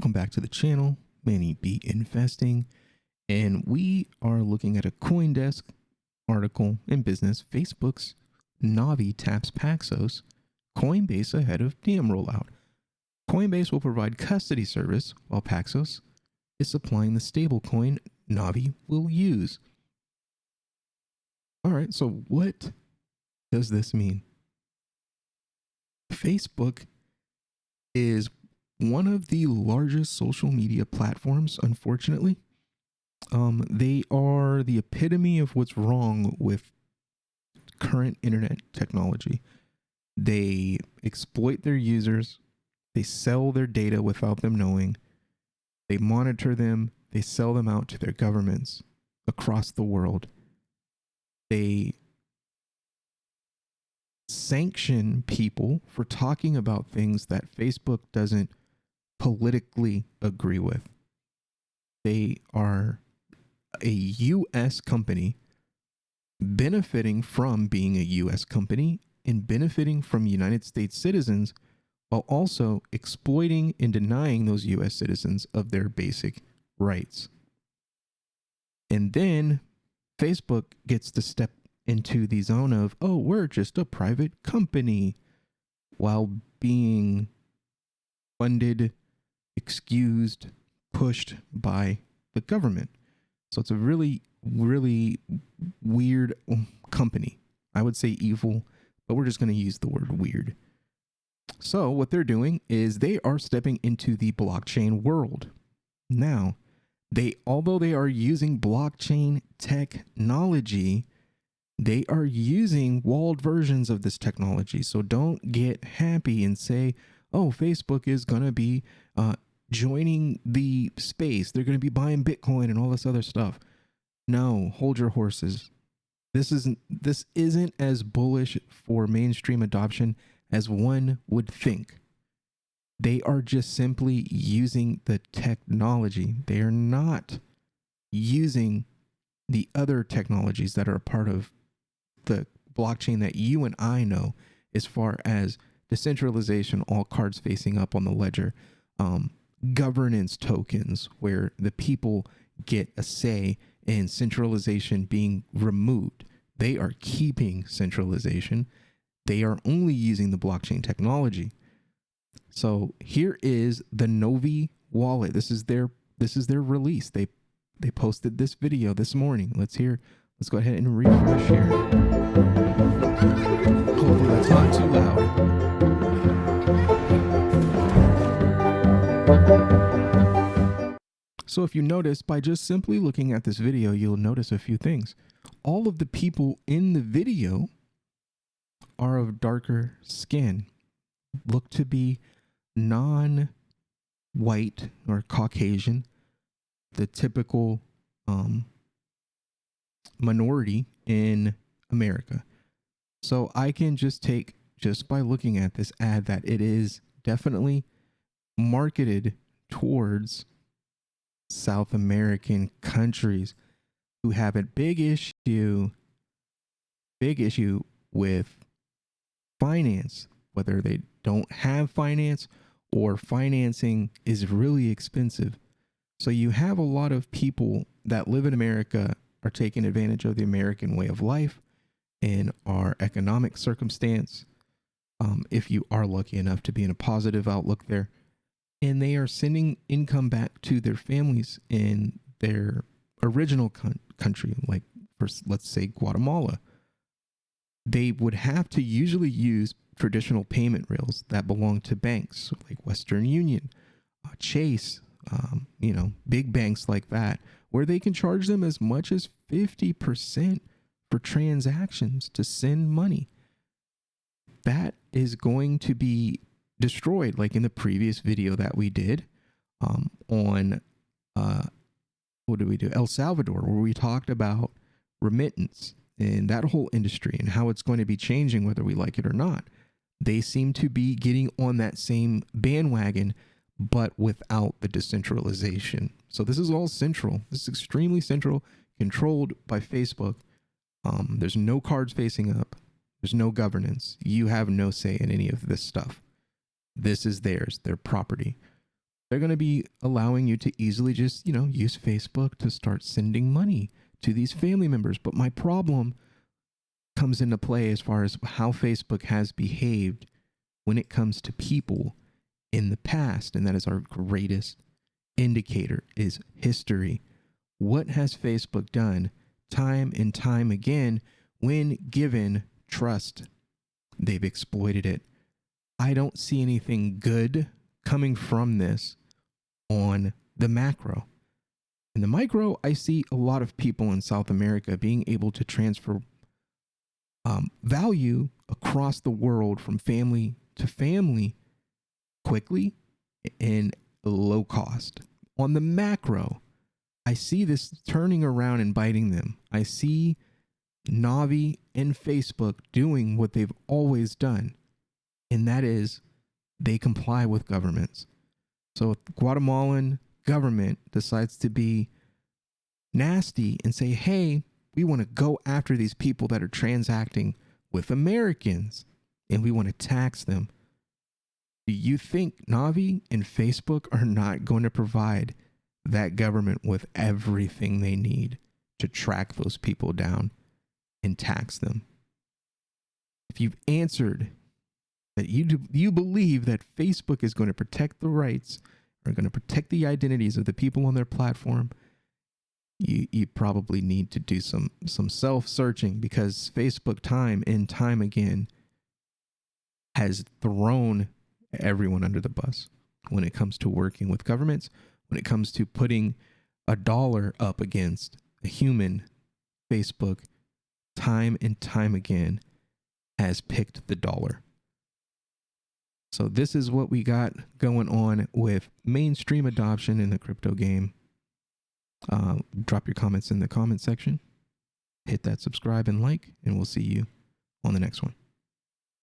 Welcome back to the channel, Manny B Investing, and we are looking at a CoinDesk article in business. Facebook's Novi taps Paxos, Coinbase ahead of DM rollout. Coinbase will provide custody service while Paxos is supplying the stablecoin Novi will use. All right, so what does this mean? Facebook is one of the largest social media platforms, unfortunately. They are the epitome of what's wrong with current internet technology. They exploit their users. They sell their data without them knowing. They monitor them. They sell them out to their governments across the world. They sanction people for talking about things that Facebook doesn't politically agree with. They are a U.S. company benefiting from being a U.S. company and benefiting from United States citizens while also exploiting and denying those U.S. citizens of their basic rights. And then Facebook gets to step into the zone of, oh, we're just a private company, while being funded, excused, pushed by the government. So it's a really, really weird company. I would say evil, but we're just going to use the word weird. So what they're doing is they are stepping into the blockchain world. Now, although they are using blockchain technology, they are using walled versions of this technology. So don't get happy and say, oh, Facebook is going to be joining the space. They're going to be buying Bitcoin and all this other stuff. No, hold your horses. This isn't as bullish for mainstream adoption as one would think. They are just simply using the technology. They are not using the other technologies that are a part of the blockchain that you and I know, as far as decentralization, all cards facing up on the ledger, governance tokens where the people get a say, and centralization being removed. They are keeping centralization. They are only using the blockchain technology. So here is the Novi wallet. This is their release. They posted this video this morning. Let's go ahead and refresh here. Hopefully that's not too loud. So if you notice, by just simply looking at this video, you'll notice a few things. All of the people in the video are of darker skin, look to be non-white or Caucasian, the typical minority in America. So I can just by looking at this ad, that it is definitely marketed towards South American countries who have a big issue with finance, whether they don't have finance or financing is really expensive. So you have a lot of people that live in America are taking advantage of the American way of life and our economic circumstance. If you are lucky enough to be in a positive outlook there, and they are sending income back to their families in their original country, like for, let's say, Guatemala. They would have to usually use traditional payment rails that belong to banks like Western Union, Chase, big banks like that, where they can charge them as much as 50% for transactions to send money. That is going to be destroyed, like in the previous video that we did on what did we do? El Salvador, where we talked about remittance and that whole industry and how it's going to be changing whether we like it or not. They seem to be getting on that same bandwagon, but without the decentralization. So this is all central. This is extremely central, controlled by Facebook. There's no cards facing up. There's no governance. You have no say in any of this stuff. This is theirs, their property. They're going to be allowing you to easily just, use Facebook to start sending money to these family members. But my problem comes into play as far as how Facebook has behaved when it comes to people in the past. And that is our greatest indicator, is history. What has Facebook done time and time again when given trust? They've exploited it. I don't see anything good coming from this on the macro. In the micro, I see a lot of people in South America being able to transfer value across the world from family to family quickly and low cost. On the macro, I see this turning around and biting them. I see Novi and Facebook doing what they've always done, and that is they comply with governments. So if the Guatemalan government decides to be nasty and say, hey, we want to go after these people that are transacting with Americans and we want to tax them, do you think Novi and Facebook are not going to provide that government with everything they need to track those people down and tax them? If you've answered that you believe that Facebook is going to protect the rights, are going to protect the identities of the people on their platform, you probably need to do some self-searching, because Facebook time and time again has thrown everyone under the bus when it comes to working with governments, when it comes to putting a dollar up against a human. Facebook time and time again has picked the dollar. So this is what we got going on with mainstream adoption in the crypto game. Drop your comments in the comment section. Hit that subscribe and like, and we'll see you on the next one.